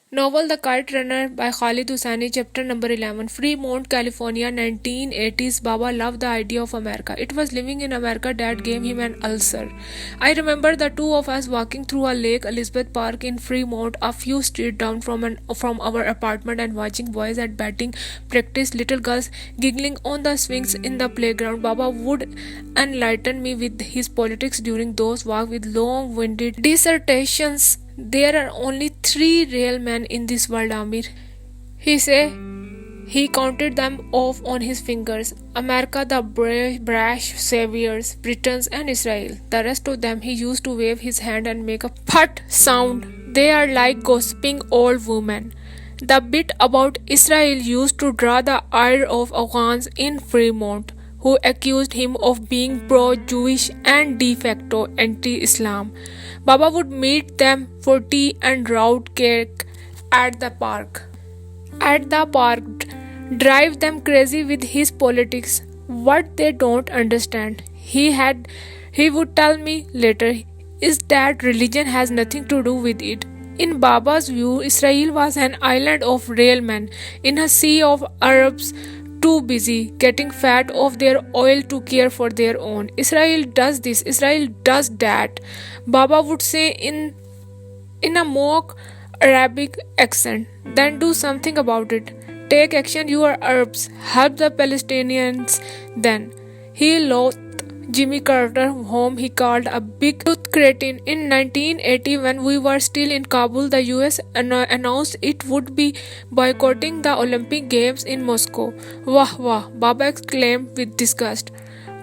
Novel The Kite Runner by Khalid Hosseini, chapter number 11. Fremont, California, 1980s. Baba loved the idea of America. It was living in America that gave him an ulcer. I remember the two of us walking through a Lake Elizabeth Park in Fremont, a few streets down from our apartment, and watching boys at batting practice, little girls giggling on the swings in the playground. Baba would enlighten me with his politics during those walks with long-winded dissertations. There are only three real men in this world, Amir. He said he counted them off on his fingers. America, the brash saviors, Britons, and Israel. The rest of them he used to wave his hand and make a put sound. They are like gossiping old women. The bit about Israel used to draw the ire of Afghans in Fremont, who accused him of being pro-Jewish and de facto anti-Islam. Baba would meet them for tea and round cake at the park. At the park, drive them crazy with his politics. What they don't understand, he would tell me later, is that religion has nothing to do with it. In Baba's view, Israel was an island of real men in a sea of Arabs too busy getting fat off their oil to care for their own. Israel does this, Israel does that. Baba would say in a mock Arabic accent. Then do something about it. Take action, you are Arabs. Help the Palestinians then. He loathed Jimmy Carter, whom he called a big tooth cretin. In 1980, when we were still in Kabul, the US announced it would be boycotting the Olympic Games in Moscow. Wah wah, Baba exclaimed with disgust.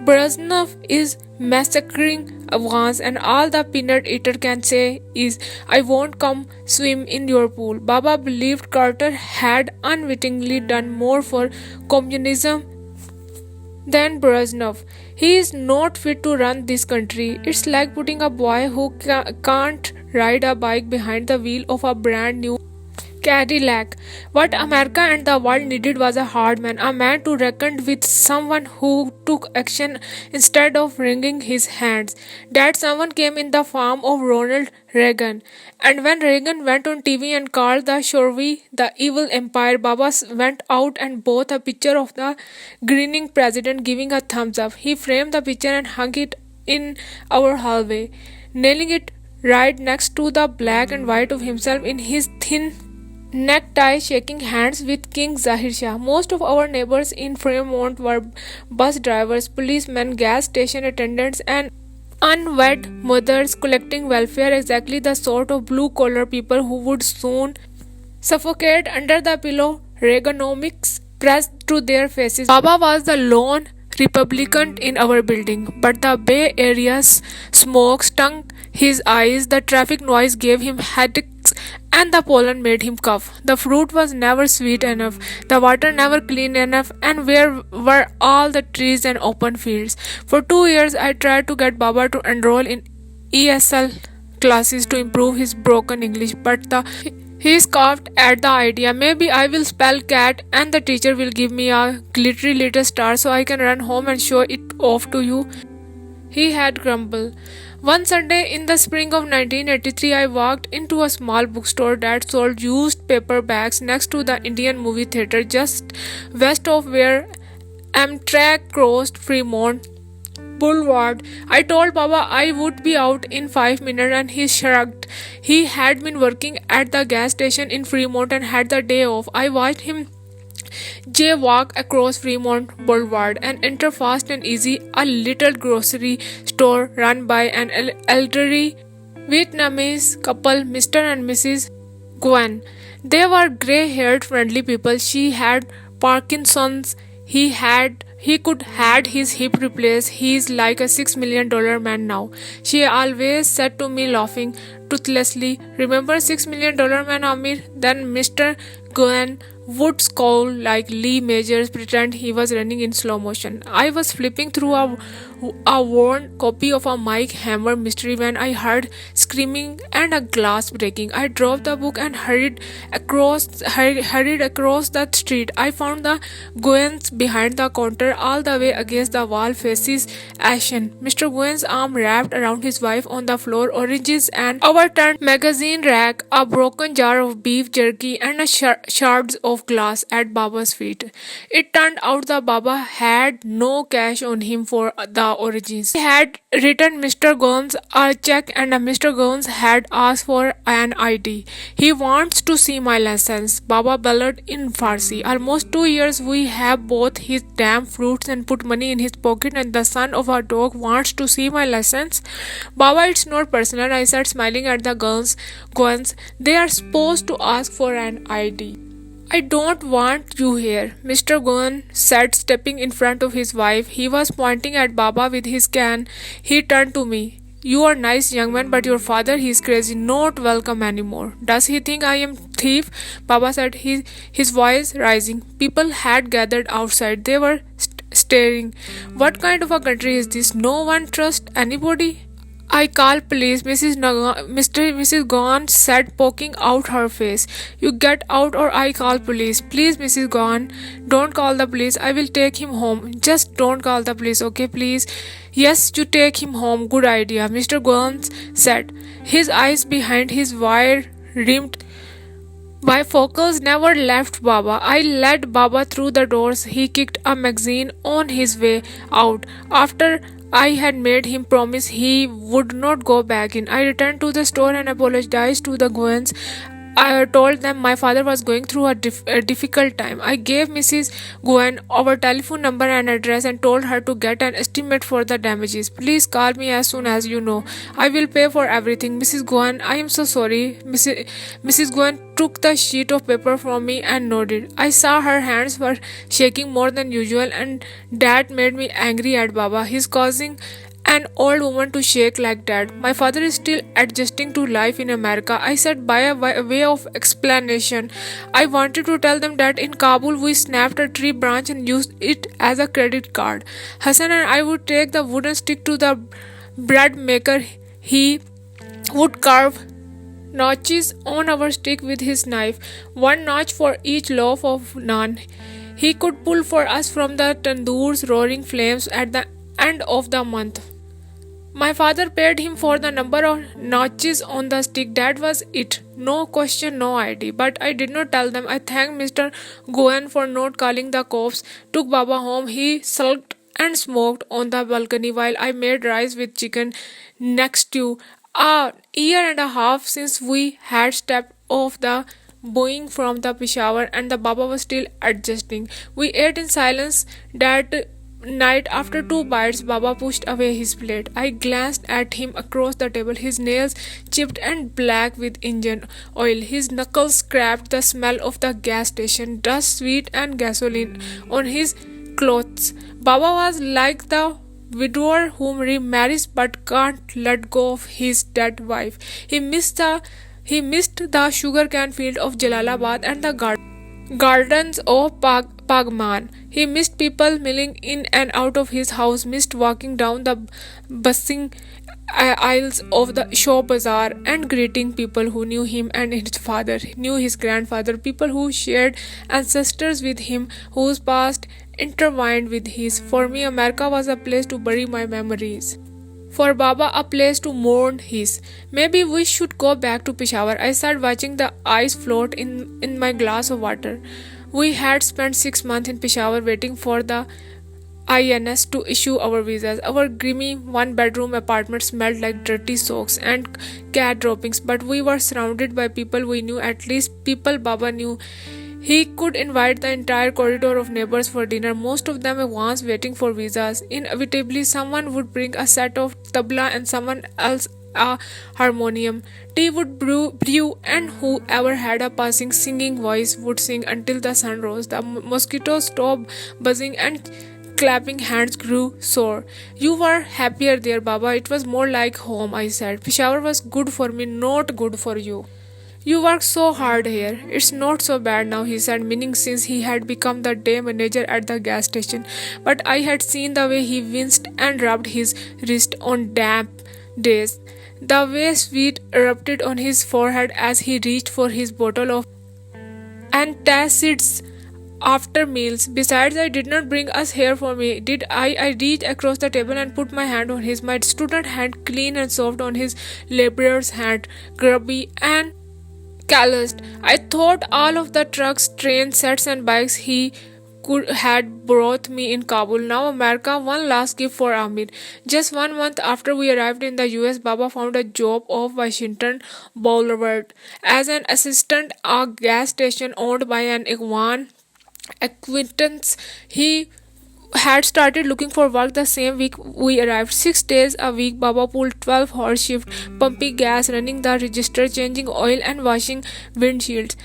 Brezhnev is massacring Afghans, and all the peanut eater can say is, I won't come swim in your pool. Baba believed Carter had unwittingly done more for communism than Brezhnev. He is not fit to run this country. It's like putting a boy who can't ride a bike behind the wheel of a brand new Cadillac. What America and the world needed was a hard man, a man to reckon with, someone who took action instead of wringing his hands. That someone came in the form of Ronald Reagan. And when Reagan went on TV and called the Shorevi the evil empire, Baba went out and bought a picture of the grinning president giving a thumbs up. He framed the picture and hung it in our hallway, nailing it right next to the black and white of himself in his thin necktie, shaking hands with King Zahir Shah. Most of our neighbors in Fremont were bus drivers, policemen, gas station attendants, and unwed mothers collecting welfare, exactly the sort of blue collar people who would soon suffocate under the pillow Reaganomics pressed to their faces. Baba was the lone Republican in our building, but the Bay Area's smoke stung his eyes, the traffic noise gave him headaches, and the pollen made him cough. The fruit was never sweet enough, the water never clean enough, and where were all the trees and open fields? For 2 years, I tried to get Baba to enroll in ESL classes to improve his broken English, but he scoffed at the idea. Maybe I will spell cat and the teacher will give me a glittery little star so I can run home and show it off to you, he had grumbled. One Sunday in the spring of 1983, I walked into a small bookstore that sold used paperbacks next to the Indian movie theater just west of where Amtrak crossed Fremont Boulevard. I told Baba I would be out in 5 minutes and he shrugged. He had been working at the gas station in Fremont and had the day off. I watched him jaywalk across Fremont Boulevard and enter fast and easy, a little grocery store run by an elderly Vietnamese couple, Mr. and Mrs. Gwen. They were grey-haired, friendly people. She had Parkinson's. He could had his hip replaced. He's like a $6 million man now. She always said to me, laughing toothlessly, remember $6 million man, Amir? Then Mr. Gwen would scowl like Lee Majors, pretend he was running in slow motion. I was flipping through a a worn copy of a Mike Hammer mystery when I heard screaming and a glass breaking. I dropped the book and hurried across the street. I found the Goins behind the counter, all the way against the wall, faces ashen. Mr. Goins' arm wrapped around his wife on the floor, oranges and overturned magazine rack, a broken jar of beef jerky, and shards of glass at Baba's feet. It turned out the Baba had no cash on him for the origins. He had written Mr. Goins a check and Mr. Goins had asked for an ID. He wants to see my license, Baba bellowed in Farsi. Almost 2 years we have bought his damn fruits and put money in his pocket, and the son of a dog wants to see my license. Baba, it's not personal, I said, smiling at the Goins. They are supposed to ask for an ID. I don't want you here, Mr. Gon said, stepping in front of his wife. He was pointing at Baba with his can. He turned to me. You are nice, young man, but your father, he's crazy, not welcome anymore. Does he think I am thief? Baba said, his voice rising. People had gathered outside. They were staring. What kind of a country is this? No one trusts anybody? I call police, Mrs. Gone said, poking out her face. You get out or I call police. Please, Mrs. Gone, don't call the police. I will take him home. Just don't call the police, okay, please? Yes, you take him home. Good idea, Mr. Gone said, his eyes behind his wire rimmed bifocals never left Baba. I led Baba through the doors. He kicked a magazine on his way out. After I had made him promise he would not go back in, I returned to the store and apologized to the Goins. I told them my father was going through a difficult time. I gave Mrs. Gwen our telephone number and address and told her to get an estimate for the damages. Please call me as soon as you know. I will pay for everything. Mrs. Gwen, I am so sorry. Mrs. Gwen took the sheet of paper from me and nodded. I saw her hands were shaking more than usual, and that made me angry at Baba. He's causing an old woman to shake like that. My father is still adjusting to life in America, I said by a way of explanation. I wanted to tell them that in Kabul we snapped a tree branch and used it as a credit card. Hassan and I would take the wooden stick to the bread maker. He would carve notches on our stick with his knife, one notch for each loaf of naan. He could pull for us from the tandoor's roaring flames at the end of the month. My father paid him for the number of notches on the stick. That was it. No question, no ID. But I did not tell them. I thanked Mr. Goen for not calling the cops, took Baba home. He sulked and smoked on the balcony while I made rice with chicken next to a year and a half since we had stepped off the Boeing from the Peshawar, and the Baba was still adjusting. We ate in silence that night. After 2 bites, Baba pushed away his plate. I glanced at him across the table, his nails chipped and black with engine oil, his knuckles scraped, the smell of the gas station, dust, sweat, and gasoline on his clothes. Baba was like the widower whom remarries but can't let go of his dead wife. He missed the sugarcane field of Jalalabad and the gardens of Pagman. He missed people milling in and out of his house, missed walking down the bustling aisles of the show bazaar and greeting people who knew him and his father, knew his grandfather, people who shared ancestors with him, whose past intertwined with his. For me, America was a place to bury my memories. For Baba, a place to mourn his. Maybe we should go back to Peshawar. I sat watching the ice float in my glass of water. We had spent 6 months in Peshawar waiting for the INS to issue our visas. Our grimy one-bedroom apartment smelled like dirty socks and cat droppings, but we were surrounded by people we knew, at least people Baba knew. He could invite the entire corridor of neighbors for dinner, most of them once waiting for visas. Inevitably, someone would bring a set of tabla and someone else a harmonium. Tea would brew, and whoever had a passing singing voice would sing until the sun rose. The mosquitoes stopped buzzing and clapping hands grew sore. You were happier there, Baba. It was more like home, I said. Peshawar was good for me, not good for you. You work so hard here. It's not so bad now, he said, meaning since he had become the day manager at the gas station. But I had seen the way he winced and rubbed his wrist on damp days, the way sweat erupted on his forehead as he reached for his bottle of antacids after meals. Besides, I did not bring us here for me, did I? I reached across the table and put my hand on his, my student hand clean and soft on his laborer's hand, grubby and calloused. I thought all of the trucks, trains, sets, and bikes he could had brought me in Kabul. Now America, one last gift for Amir. Just 1 month after we arrived in the US, Baba found a job off Washington Boulevard as an assistant at a gas station owned by an Ikhwan acquaintance. He had started looking for work the same week we arrived. 6 days a week, Baba pulled 12-hour shift, pumping gas, running the register, changing oil, and washing windshields.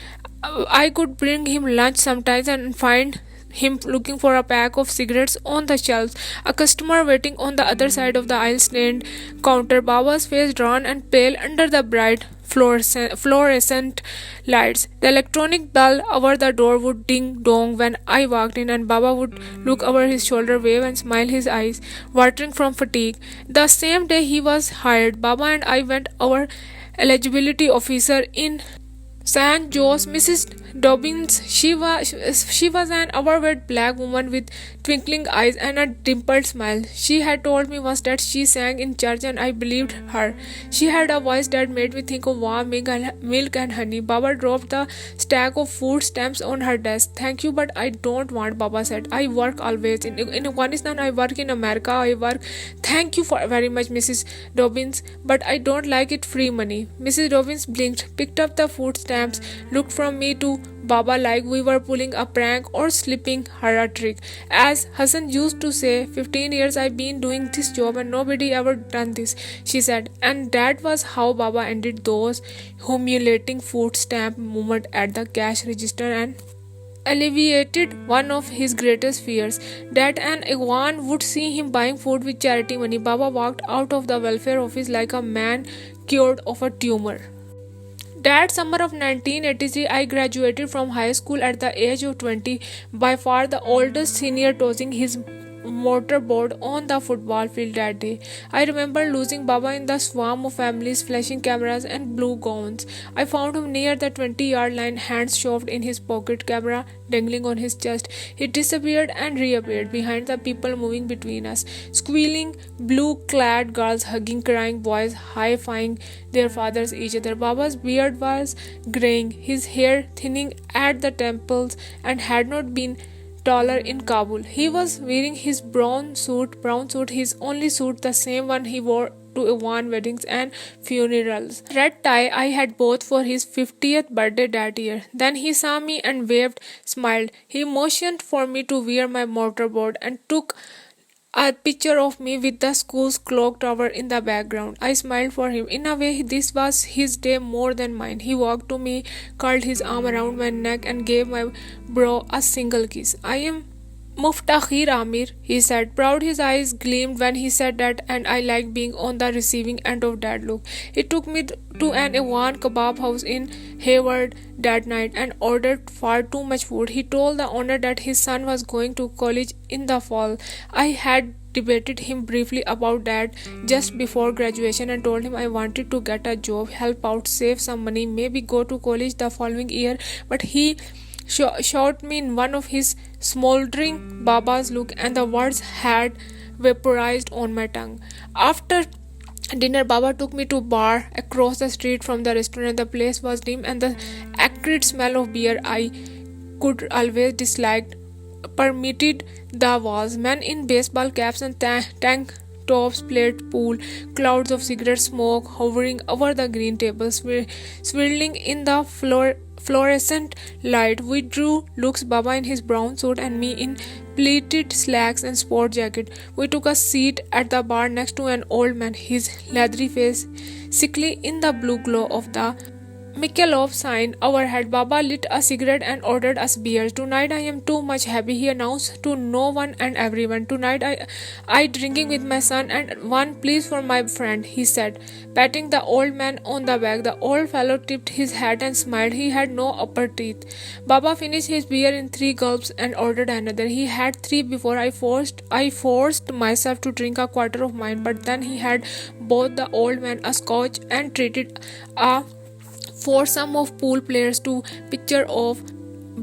I could bring him lunch sometimes and find him looking for a pack of cigarettes on the shelves. A customer waiting on the other side of the aisle stained counter, Baba's face drawn and pale under the bright fluorescent lights. The electronic bell over the door would ding dong when I walked in, and Baba would look over his shoulder, wave, and smile, his eyes watering from fatigue. The same day he was hired, Baba and I went our eligibility officer in St. Joe's, Mrs. Dobbins. She was an overweight black woman with twinkling eyes and a dimpled smile. She had told me once that she sang in church, and I believed her. She had a voice that made me think of warm milk and honey. Baba dropped the stack of food stamps on her desk. Thank you, but I don't want, Baba said. I work always. In Afghanistan, I work. In America, I work. Thank you for very much, Mrs. Dobbins, but I don't like it free money. Mrs. Dobbins blinked, picked up the food stamps, looked from me to Baba like we were pulling a prank or slipping her a trick. As Hassan used to say, 15 years I've been doing this job and nobody ever done this, she said. And that was how Baba ended those humiliating food stamp moment at the cash register and alleviated one of his greatest fears, that an Ikhwan would see him buying food with charity money. Baba walked out of the welfare office like a man cured of a tumor. That summer of 1983, I graduated from high school at the age of 20, by far the oldest senior tossing his mortarboard on the football field that day. I remember losing Baba in the swarm of families, flashing cameras, and blue gowns. I found him near the 20-yard line, hands shoved in his pocket, camera dangling on his chest. He disappeared and reappeared behind the people moving between us. Squealing, blue-clad girls hugging crying boys, high-fiving their fathers each other. Baba's beard was graying, his hair thinning at the temples, and had not been taller in Kabul. He was wearing his brown suit, his only suit, the same one he wore to Iwan weddings and funerals. Red tie I had bought for his 50th birthday that year. Then he saw me and waved, smiled. He motioned for me to wear my mortarboard and took a picture of me with the school's clock tower in the background. I smiled for him. In a way, this was his day more than mine. He walked to me, curled his arm around my neck, and gave my brow a single kiss. I am Muftakhir Amir, he said, proud. His eyes gleamed when he said that, and I liked being on the receiving end of that look. He took me to an Iwan kebab house in Hayward that night and ordered far too much food. He told the owner that his son was going to college in the fall. I had debated him briefly about that just before graduation and told him I wanted to get a job, help out, save some money, maybe go to college the following year, but he shot me in one of his smoldering Baba's look, and the words had vaporized on my tongue. After dinner, Baba took me to a bar across the street from the restaurant. The place was dim, and the acrid smell of beer I could always disliked permeated the walls. Men in baseball caps and tank tops played pool, clouds of cigarette smoke hovering over the green tables, swirling in the fluorescent light. We drew looks, Baba in his brown suit and me in pleated slacks and sport jacket. We took a seat at the bar next to an old man, his leathery face sickly in the blue glow of the Mikalov sign overhead. Baba lit a cigarette and ordered us beer. Tonight I am too much happy, he announced to no one and everyone. Tonight I drinking with my son and one please for my friend, he said, patting the old man on the back. The old fellow tipped his hat and smiled. He had no upper teeth. Baba finished his beer in 3 gulps and ordered another. He had 3 before I forced myself to drink a quarter of mine, but then he had bought the old man a scotch and treated a foursome of pool players to picture of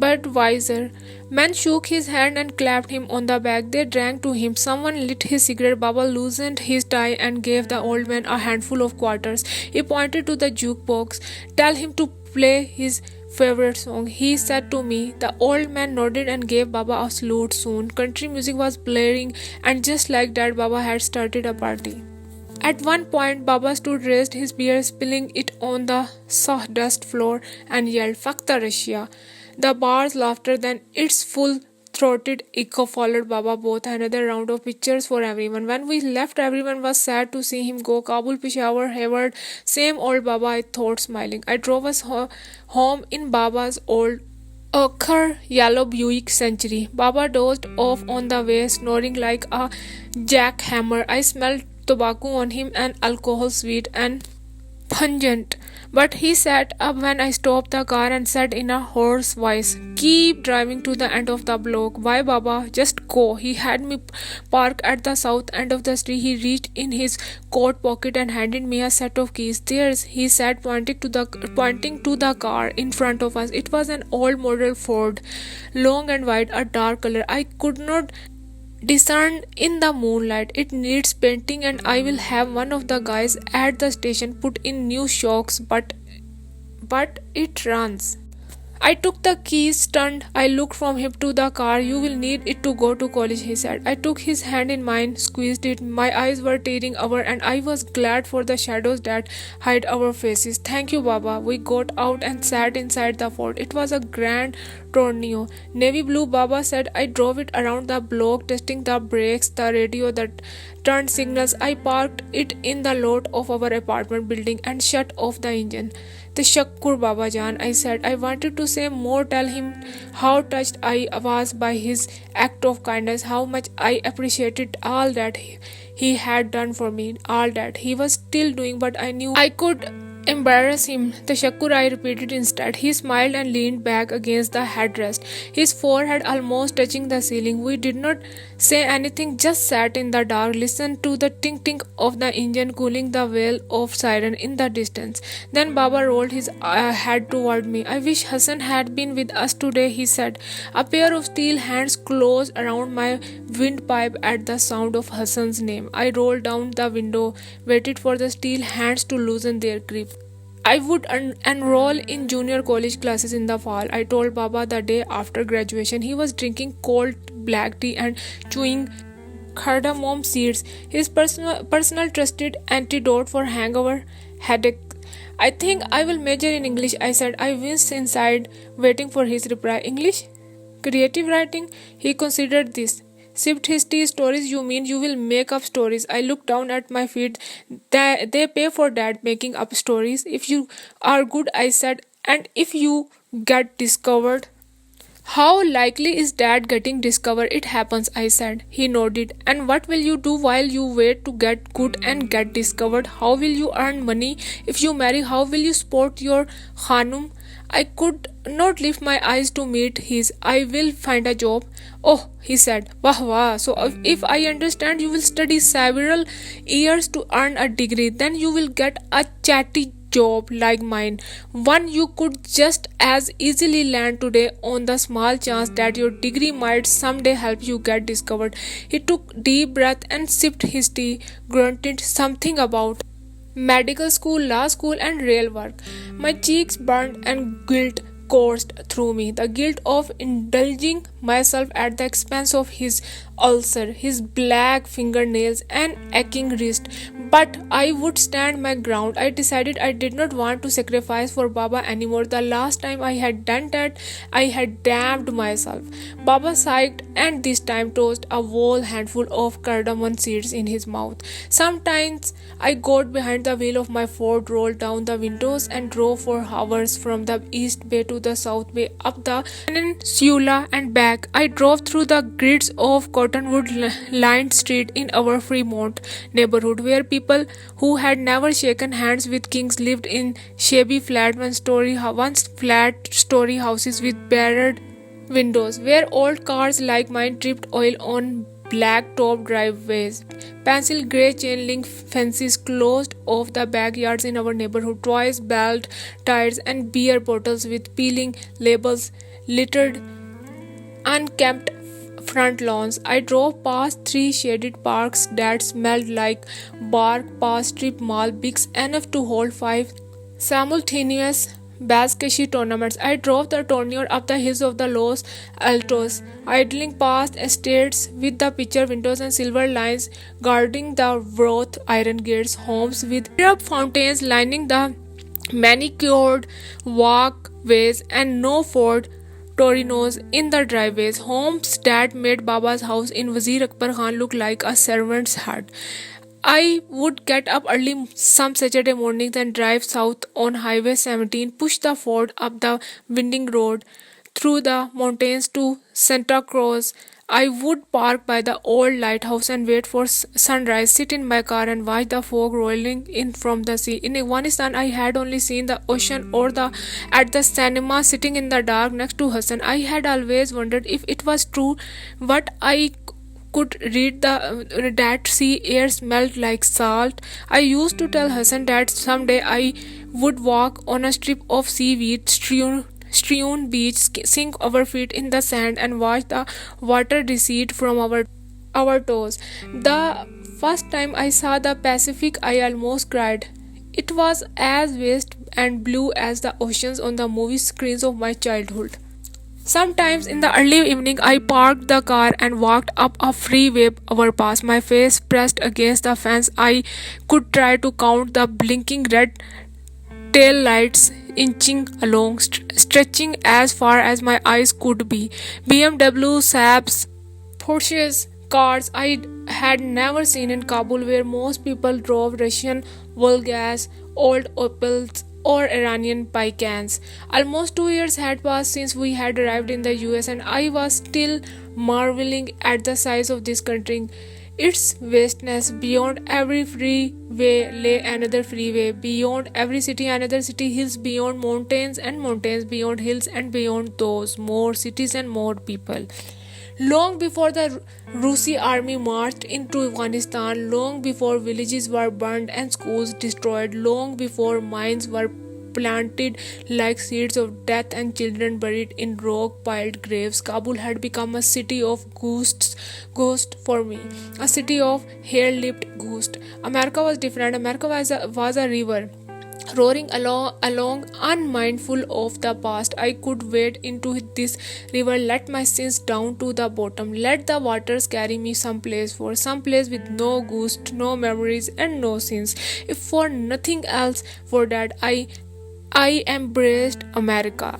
Budweiser. Man shook his hand and clapped him on the back. They drank to him. Someone lit his cigarette. Baba loosened his tie and gave the old man a handful of quarters. He pointed to the jukebox. Tell him to play his favorite song, he said to me. The old man nodded and gave Baba a salute. Soon country music was blaring, and just like that, Baba had started a party. At one point, Baba stood raised his beer, spilling it on the sawdust floor, and yelled, "Fuck the Russia!" The bar's laughter, then its full-throated echo followed Baba both. Another round of pictures for everyone. When we left, everyone was sad to see him go. Kabul, Peshawar, Hayward, same old Baba, I thought, smiling. I drove us home in Baba's old ochre yellow Buick Century. Baba dozed off on the way, snoring like a jackhammer. I smelled tobacco on him and alcohol, sweet and pungent. But he sat up when I stopped the car and said in a hoarse voice, "Keep driving to the end of the block." "Why, Baba? Just go." He had me park at the south end of the street. He reached in his coat pocket and handed me a set of keys. "There's," he said, pointing to the car in front of us. It was an old model Ford, long and wide, a dark color. I could not discern in the moonlight. "It needs painting and I will have one of the guys at the station put in new shocks, but it runs." I took the keys, stunned. I looked from him to the car. "You will need it to go to college," he said. I took his hand in mine, squeezed it. My eyes were tearing over, and I was glad for the shadows that hid our faces. "Thank you, Baba." We got out and sat inside the Ford. It was a grand tornado. Navy blue, Baba said. I drove it around the block, testing the brakes, the radio, the turn signals. I parked it in the lot of our apartment building and shut off the engine. "Tashakkur, Baba Jan," I said. I wanted to say more, tell him how touched I was by his act of kindness, how much I appreciated all that he had done for me, all that he was still doing, but I knew I could embarrass him. "Tashakkur," I repeated instead. He smiled and leaned back against the headrest, his forehead almost touching the ceiling. We did not say anything, just sat in the dark, listened to the tink-tink of the engine cooling, the wail of siren in the distance. Then Baba rolled his head toward me. "I wish Hassan had been with us today," he said. A pair of steel hands closed around my windpipe at the sound of Hassan's name. I rolled down the window, waited for the steel hands to loosen their grip. I would enroll in junior college classes in the fall, I told Baba the day after graduation. He was drinking cold black tea and chewing cardamom seeds, his personal trusted antidote for hangover headache. "I think I will major in English," I said. I winced inside, waiting for his reply. "English? Creative writing?" He considered this. Sipped his tea. "Stories, you mean? You will make up stories." I looked down at my feet. They pay for that, making up stories. "If you are good," I said, "and if you get discovered." "How likely is Dad getting discovered?" "It happens," I said. He nodded. "And what will you do while you wait to get good and get discovered? How will you earn money? If you marry, how will you support your khanum?" I could not lift my eyes to meet his. "I will find a job." "Oh," he said. "Wah wah. So if I understand, you will study several years to earn a degree. Then you will get a chatty job like mine, one you could just as easily land today on the small chance that your degree might someday help you get discovered." He took deep breath and sipped his tea, grunted something about medical school, law school, and real work. My cheeks burned and guilt coursed through me. The guilt of indulging myself at the expense of his ulcer, his black fingernails, and aching wrist. But I would stand my ground. I decided I did not want to sacrifice for Baba anymore. The last time I had done that, I had damned myself. Baba sighed and this time tossed a whole handful of cardamom seeds in his mouth. Sometimes I got behind the wheel of my Ford, rolled down the windows, and drove for hours from the East Bay to the South Bay, up the peninsula and back. I drove through the grids of cottonwood lined street in our Fremont neighborhood, where people who had never shaken hands with kings lived in shabby once flat story houses with barred windows, where old cars like mine dripped oil on black top driveways. Pencil grey chain link fences closed off the backyards in our neighborhood. Toys, belt, tires, and beer bottles with peeling labels littered unkempt front lawns. I drove past three shaded parks that smelled like bark, past strip mall bigs enough to hold five simultaneous basketball tournaments. I drove the tornado up the hills of the Los Altos, idling past estates with the picture windows and silver lines guarding the wrought iron gates, homes with syrup fountains lining the manicured walkways, and no Ford Torinos in the driveways, homes that made Baba's house in Wazir Akbar Khan look like a servant's hut. I would get up early some Saturday mornings and drive south on Highway 17, push the Ford up the winding road through the mountains to Santa Cruz. I would park by the old lighthouse and wait for sunrise, sit in my car and watch the fog rolling in from the sea. In Afghanistan, I had only seen the ocean or the at the cinema sitting in the dark next to Hassan. I had always wondered if it was true what I could read that sea air smelled like salt. I used to tell Hassan that someday I would walk on a strip of seaweed strewn beach, sink our feet in the sand, and watch the water recede from our toes. The first time I saw the Pacific, I almost cried. It was as vast and blue as the oceans on the movie screens of my childhood. Sometimes in the early evening, I parked the car and walked up a freeway overpass, my face pressed against the fence. I could try to count the blinking red tail lights inching along, stretching as far as my eyes could be. BMW, Saabs, Porsches, cars I had never seen in Kabul, where most people drove Russian Volgas, old Opels, or Iranian Picans. Almost 2 years had passed since we had arrived in the US, and I was still marveling at the size of this country. Its vastness. Beyond every freeway lay another freeway. Beyond every city, another city. Hills beyond mountains, and mountains beyond hills, and beyond those, more cities and more people. Long before the Rusi army marched into Afghanistan, long before villages were burned and schools destroyed, long before mines were planted like seeds of death and children buried in rock-piled graves, Kabul had become a city of ghosts for me, a city of hair-lipped ghosts. America was different. America was a river roaring along unmindful of the past. I could wade into this river, let my sins down to the bottom, let the waters carry me someplace with no ghost, no memories, and no sins. If for nothing else, for that I embraced America.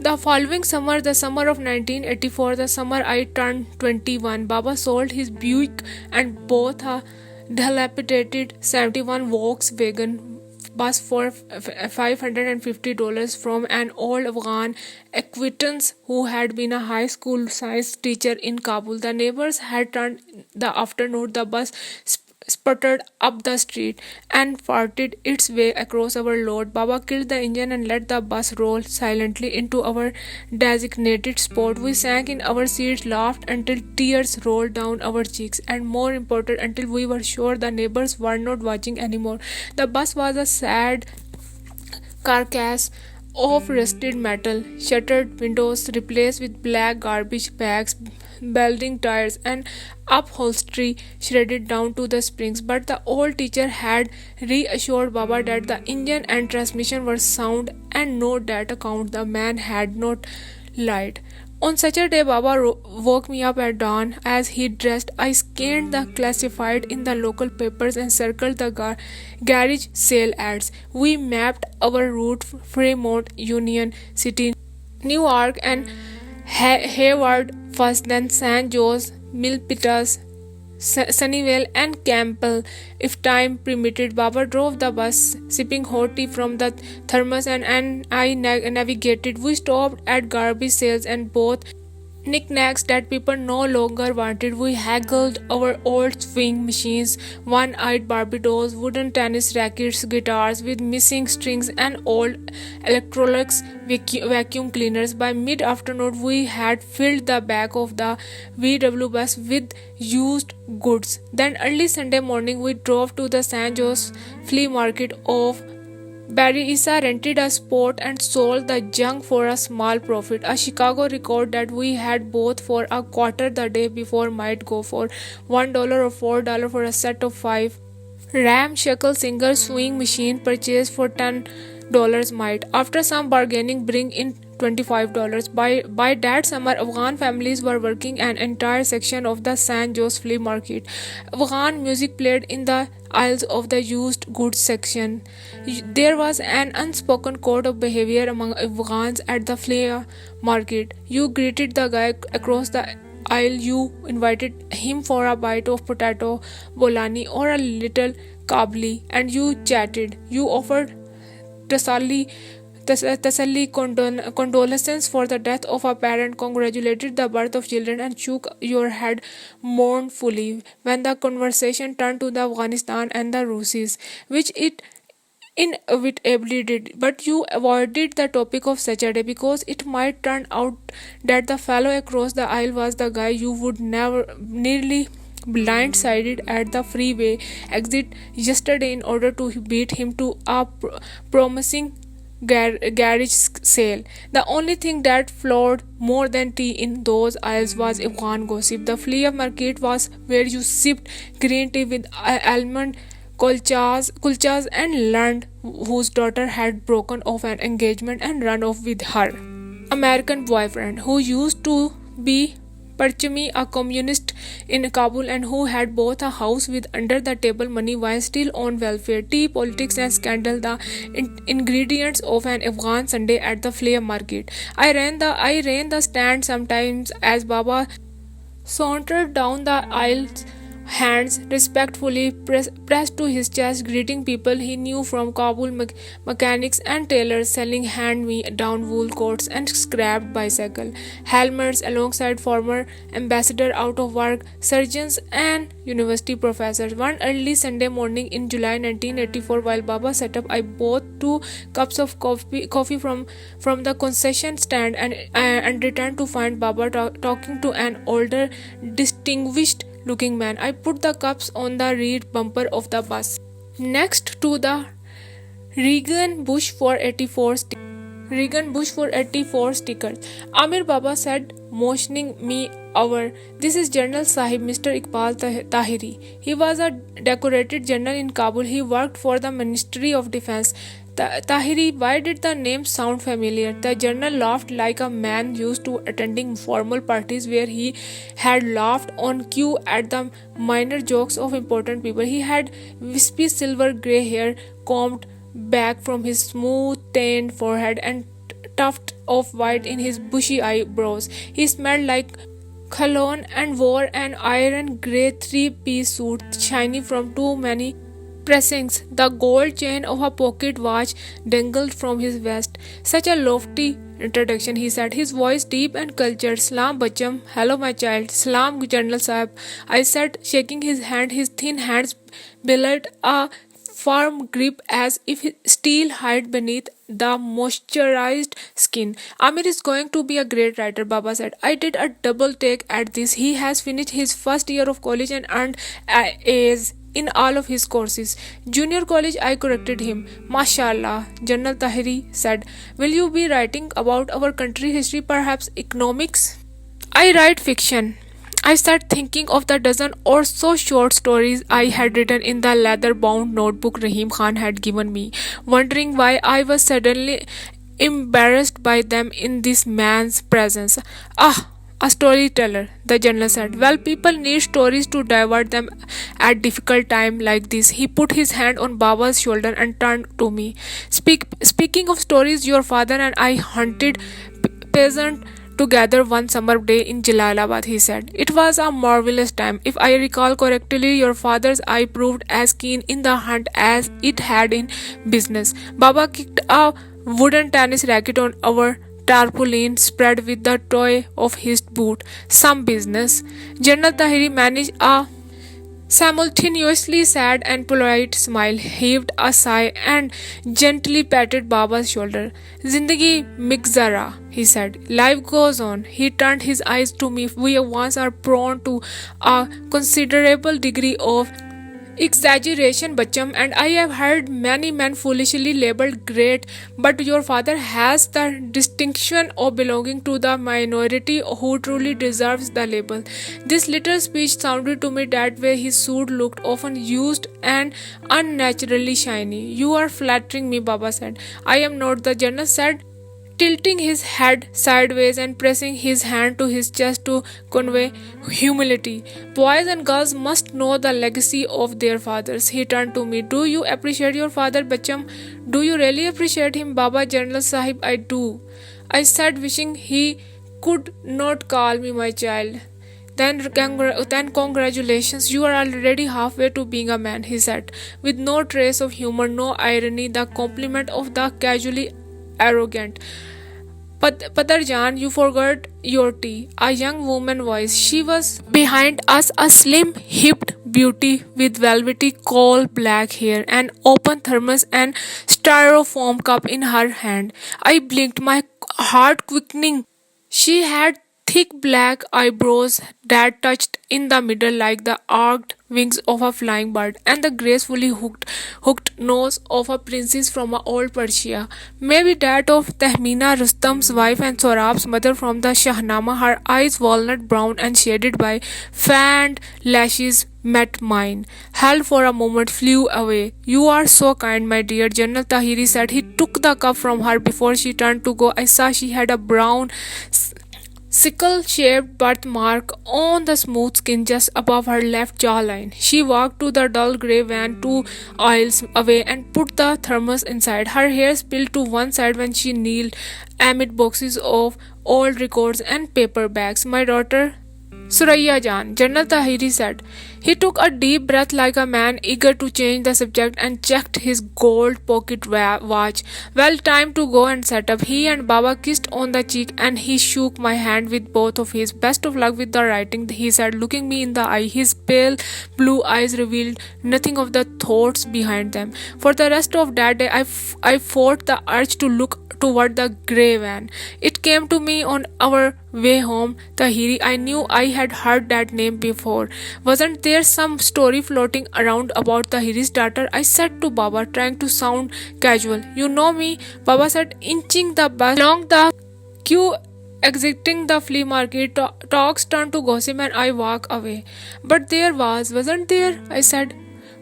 The following summer, the summer of 1984, the summer I turned 21, Baba sold his Buick and bought a dilapidated 71 Volkswagen bus for $550 from an old Afghan acquaintance who had been a high school science teacher in Kabul. The neighbors had turned the afternoon. The bus sputtered up the street and farted its way across our road. Baba killed the engine and let the bus roll silently into our designated spot. We sank in our seats, laughed until tears rolled down our cheeks, and more important, until we were sure the neighbors were not watching anymore. The bus was a sad carcass of rusted metal, shuttered windows replaced with black garbage bags, balding tires, and upholstery shredded down to the springs. But the old teacher had reassured Baba that the engine and transmission were sound, and no that account the man had not lied. On such a day, Baba woke me up at dawn. As he dressed, I scanned the classified in the local papers and circled the garage sale ads. We mapped our route: Fremont, Union City, Newark, and Hayward, first, then St. Joe's, Milpitas, Sunnyvale, and Campbell. If time permitted, Baba drove the bus, sipping hot tea from the thermos, and I navigated. We stopped at garbage sales and bought knickknacks that people no longer wanted. We haggled over old swing machines, one-eyed Barbie dolls, wooden tennis rackets, guitars with missing strings, and old Electrolux vacuum cleaners. By mid-afternoon, we had filled the back of the VW bus with used goods. Then early Sunday morning, we drove to the San Jose flea market of Barry Issa, rented a spot and sold the junk for a small profit. A Chicago record that we had bought for a quarter the day before might go for $1 or $4 for a set of five. Ramshackle single swing machine purchased for $10 might, after some bargaining, bring in $25. By that summer, Afghan families were working an entire section of the San Jose flea market. Afghan music played in the aisles of the used goods section. There was an unspoken code of behavior among Afghans at the flea market. You greeted the guy across the aisle, you invited him for a bite of potato bolani or a little kabli, and you chatted. You offered tasalli, condolences for the death of a parent, congratulated the birth of children, and shook your head mournfully when the conversation turned to the Afghanistan and the Rusis, which it inevitably did. But you avoided the topic of Saturday because it might turn out that the fellow across the aisle was the guy you would never nearly blindsided at the freeway exit yesterday in order to beat him to a promising garage sale. The only thing that flowed more than tea in those aisles was Afghan gossip. The flea market was where you sipped green tea with almond kulchas and learned whose daughter had broken off an engagement and run off with her American boyfriend, who used to be Parchami, a communist in Kabul, and who had bought a house with under-the-table money while still on welfare. Tea, politics, and scandal, the ingredients of an Afghan Sunday at the flea market. I ran the stand sometimes as Baba sauntered down the aisles, hands respectfully pressed to his chest, greeting people he knew from Kabul mechanics and tailors selling hand-me-down wool coats and scrapped bicycle helmets alongside former ambassador out of work surgeons and university professors. One early Sunday morning in July 1984, while Baba set up, I bought 2 cups of coffee from the concession stand and returned to find Baba talking to an older, distinguished looking man. I put the cups on the rear bumper of the bus next to the Reagan Bush for 84 stickers. Amir Baba said, motioning me over. This is General Sahib, Mr. Iqbal Tahiri. He was a decorated general in Kabul. He worked for the Ministry of Defense. Tahiri, why did the name sound familiar? The general laughed like a man used to attending formal parties where he had laughed on cue at the minor jokes of important people. He had wispy silver grey hair combed back from his smooth tanned forehead and tuft of white in his bushy eyebrows. He smelled like cologne and wore an iron grey 3-piece suit shiny from too many pressings. The gold chain of a pocket watch dangled from his vest. Such a lofty introduction, he said, his voice deep and cultured. Salam Bacham, hello my child. Salam General Sahib, I said, shaking his hand. His thin hands billowed a firm grip as if steel hid beneath the moisturized skin. Amir is going to be a great writer, Baba said. I did a double take at this. He has finished his first year of college and earned A's in all of his courses. Junior college, I corrected him. Mashallah, General Tahiri said. Will you be writing about our country history, perhaps economics? I write fiction. I sat thinking of the dozen or so short stories I had written in the leather-bound notebook Rahim Khan had given me, wondering why I was suddenly embarrassed by them in this man's presence. Ah, a storyteller, the general said. Well, people need stories to divert them at difficult time like this. He put his hand on Baba's shoulder and turned to me. Speaking of stories, your father and I hunted peasant together one summer day in Jalalabad, he said. It was a marvelous time. If I recall correctly, your father's eye proved as keen in the hunt as it had in business. Baba kicked a wooden tennis racket on our tarpaulin spread with the toe of his boot. Some business. General Tahiri managed a simultaneously sad and polite smile, heaved a sigh, and gently patted Baba's shoulder. Zindagi mixzara, he said. Life goes on. He turned his eyes to me. We once are prone to a considerable degree of exaggeration, Bacham, and I have heard many men foolishly labeled great, but your father has the distinction of belonging to the minority who truly deserves the label. This little speech sounded to me that way. His suit looked often used and unnaturally shiny. You are flattering me, Baba said. I am not, the general said, tilting his head sideways and pressing his hand to his chest to convey humility. Boys and girls must know the legacy of their fathers. He turned to me. Do you appreciate your father, Bacham? Do you really appreciate him, Baba General Sahib? I do, I said, wishing he could not call me my child. Then congratulations, you are already halfway to being a man, he said, with no trace of humor, no irony, the compliment of the casually arrogant. Padarjan, you forgot your tea. A young woman voice. She was behind us, a slim, hipped beauty with velvety coal black hair, an open thermos and styrofoam cup in her hand. I blinked, my heart quickening. She had thick black eyebrows that touched in the middle like the arched wings of a flying bird, and the gracefully hooked nose of a princess from a old Persia, maybe that of Tahmina Rustam's wife and Sorab's mother from the Shahnama. Her eyes, walnut brown and shaded by fanned lashes, met mine, held for a moment, flew away. You are so kind, my dear, General Tahiri said. He took the cup from her before she turned to go. I saw she had a brown sickle-shaped birthmark on the smooth skin just above her left jawline. She walked to the dull grey van 2 aisles away and put the thermos inside. Her hair spilled to one side when she kneeled amid boxes of old records and paperbacks. My daughter Suraya Jan, General Tahiri said. He took a deep breath like a man eager to change the subject and checked his gold pocket watch. Well, time to go and set up. He and Baba kissed on the cheek and he shook my hand with both of his. Best of luck with the writing, he said, looking me in the eye. His pale blue eyes revealed nothing of the thoughts behind them. For the rest of that day, I fought the urge to look toward the grey van. It came to me on our way home, Tahiri. I knew I had heard that name before. Wasn't there some story floating around about Tahiri's daughter? I said to Baba, trying to sound casual. You know me, Baba said, inching the bus along the queue exiting the flea market. Talks turned to gossip and I walk away. But there wasn't there? I said.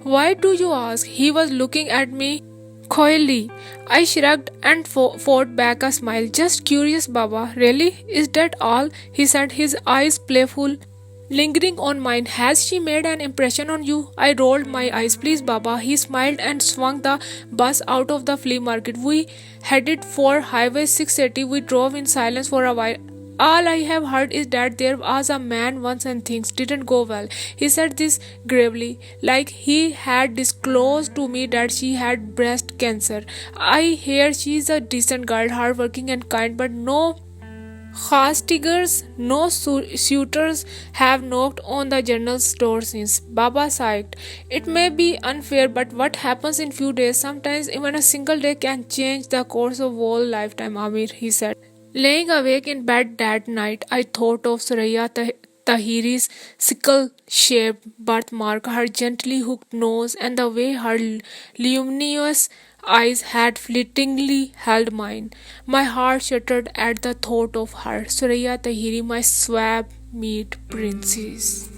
Why do you ask? He was looking at me coyly. I shrugged and fought back a smile. Just curious, Baba. Really? Is that all? He said, his eyes playful, lingering on mine. Has she made an impression on you? I rolled my eyes. Please, Baba. He smiled and swung the bus out of the flea market. We headed for Highway 680. We drove in silence for a while. All I have heard is that there was a man once and things didn't go well. He said this gravely, like he had disclosed to me that she had breast cancer. I hear she's a decent girl, hardworking and kind, but no Khastigers, no suitors have knocked on the general's door since. Baba sighed. It may be unfair, but what happens in few days, sometimes even a single day, can change the course of whole lifetime, Amir, he said. Laying awake in bed that night, I thought of Suraya Tahiri's sickle-shaped birthmark, her gently hooked nose, and the way her luminous eyes had fleetingly held mine. My heart shuddered at the thought of her, Suraya Tahiri, my swab meat princess.